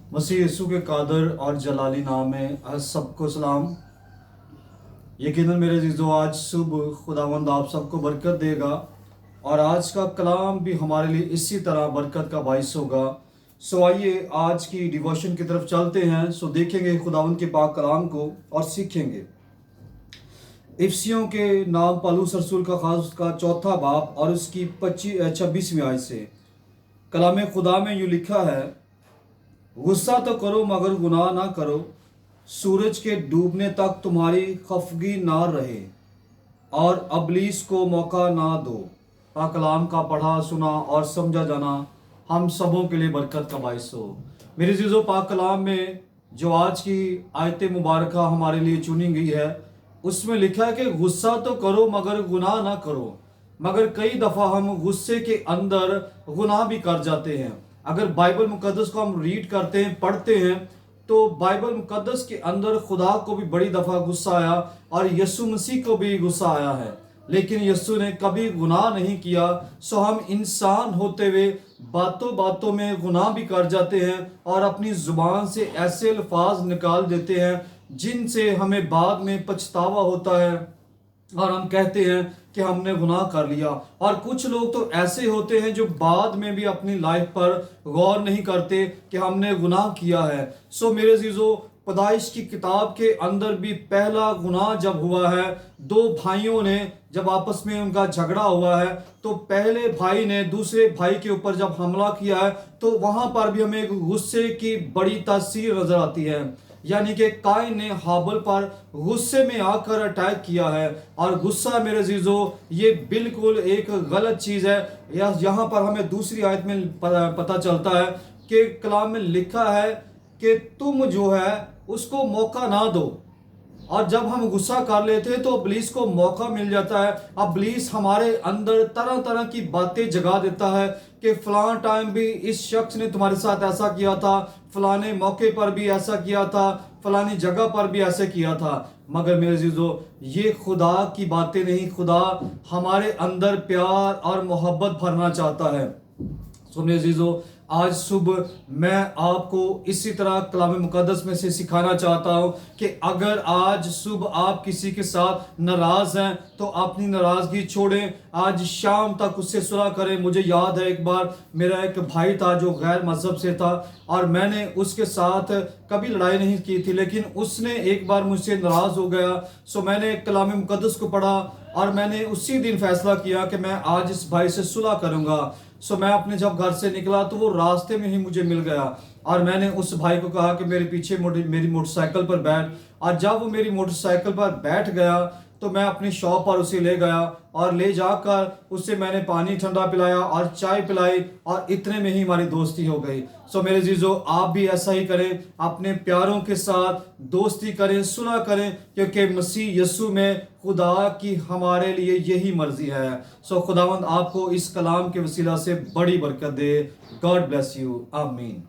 मसीह यीशु के कादर और जलाली नाम में सबको सलाम। यकीनन मेरे अज़ीज़ों, आज सुबह खुदावंद आप सबको बरकत देगा और आज का कलाम भी हमारे लिए इसी तरह बरकत का बाइस होगा। सो आइए आज की डिवोशन की तरफ चलते हैं। सो देखेंगे खुदावंद के पाक कलाम को और सीखेंगे। इफ्सियों के नाम पौलुस रसूल का खास का चौथा बाब और उसकी 26वीं आयत से कलाम खुदा में यूँ लिखा है, गुस्सा तो करो मगर गुनाह ना करो, सूरज के डूबने तक तुम्हारी खफगी ना रहे और अबलीस को मौका ना दो। पाक कलाम का पढ़ा सुना और समझा जाना हम सबों के लिए बरकत का बाइस हो। मेरे अज़ीज़ों, पाक कलाम में जो आज की आयत मुबारक हमारे लिए चुनी गई है उसमें लिखा है कि गुस्सा तो करो मगर गुनाह ना करो। मगर कई दफ़ा हम गुस्से के अंदर गुनाह भी कर जाते हैं। अगर बाइबल मुकद्दस को हम रीड करते हैं, पढ़ते हैं, तो बाइबल मुकद्दस के अंदर खुदा को भी बड़ी दफ़ा गुस्सा आया और यीशु मसीह को भी गुस्सा आया है, लेकिन यीशु ने कभी गुनाह नहीं किया। सो हम इंसान होते हुए बातों बातों में गुनाह भी कर जाते हैं और अपनी ज़ुबान से ऐसे अल्फाज निकाल देते हैं जिनसे हमें बाद में पछतावा होता है और हम कहते हैं कि हमने गुनाह कर लिया। और कुछ लोग तो ऐसे होते हैं जो बाद में भी अपनी लाइफ पर गौर नहीं करते कि हमने गुनाह किया है। सो मेरे अज़ीज़ों, पैदाइश की किताब के अंदर भी पहला गुनाह जब हुआ है, दो भाइयों ने जब आपस में उनका झगड़ा हुआ है, तो पहले भाई ने दूसरे भाई के ऊपर जब हमला किया है, तो वहां पर भी हमें एक गुस्से की बड़ी तासीर नजर आती है। यानी कि काइन ने हाबिल पर गुस्से में आकर अटैक किया है। और गुस्सा मेरे अज़ीज़ों, ये बिल्कुल एक गलत चीज़ है। यहाँ पर हमें दूसरी आयत में पता चलता है कि कलाम में लिखा है कि तुम जो है उसको मौका ना दो। और जब हम गुस्सा कर लेते हैं तो अबलीस को मौका मिल जाता है। अबलीस हमारे अंदर तरह तरह की बातें जगा देता है कि फलां टाइम भी इस शख्स ने तुम्हारे साथ ऐसा किया था, फलाने मौके पर भी ऐसा किया था, फलानी जगह पर भी ऐसे किया था। मगर मेरे अज़ीज़ों, ये खुदा की बातें नहीं। खुदा हमारे अंदर प्यार और मोहब्बत भरना चाहता है। सो मेरे अज़ीज़ों, आज सुबह मैं आपको इसी तरह कलाम मुकद्दस में से सिखाना चाहता हूँ कि अगर आज सुबह आप किसी के साथ नाराज़ हैं तो अपनी नाराज़गी छोड़ें, आज शाम तक उससे सुलह करें। मुझे याद है एक बार मेरा एक भाई था जो गैर मज़हब से था और मैंने उसके साथ कभी लड़ाई नहीं की थी, लेकिन उसने एक बार मुझसे नाराज़ हो गया। सो मैंने कलाम मुकद्दस को पढ़ा और मैंने उसी दिन फैसला किया कि मैं आज इस भाई से सुलह करूँगा। सो मैं अपने जब घर से निकला तो वो रास्ते में ही मुझे मिल गया और मैंने उस भाई को कहा कि मेरे पीछे मेरी मोटरसाइकिल पर बैठ। और जब वो मेरी मोटरसाइकिल पर बैठ गया तो मैं अपनी शॉप पर उसे ले गया और ले जाकर उससे मैंने पानी ठंडा पिलाया और चाय पिलाई और इतने में ही हमारी दोस्ती हो गई। सो मेरे अज़ीज़ों, आप भी ऐसा ही करें, अपने प्यारों के साथ दोस्ती करें, सुलह करें, क्योंकि मसीह यीशु में खुदा की हमारे लिए यही मर्जी है। सो खुदावंद आपको इस कलाम के वसीला से बड़ी बरकत दे। God bless you. आमीन।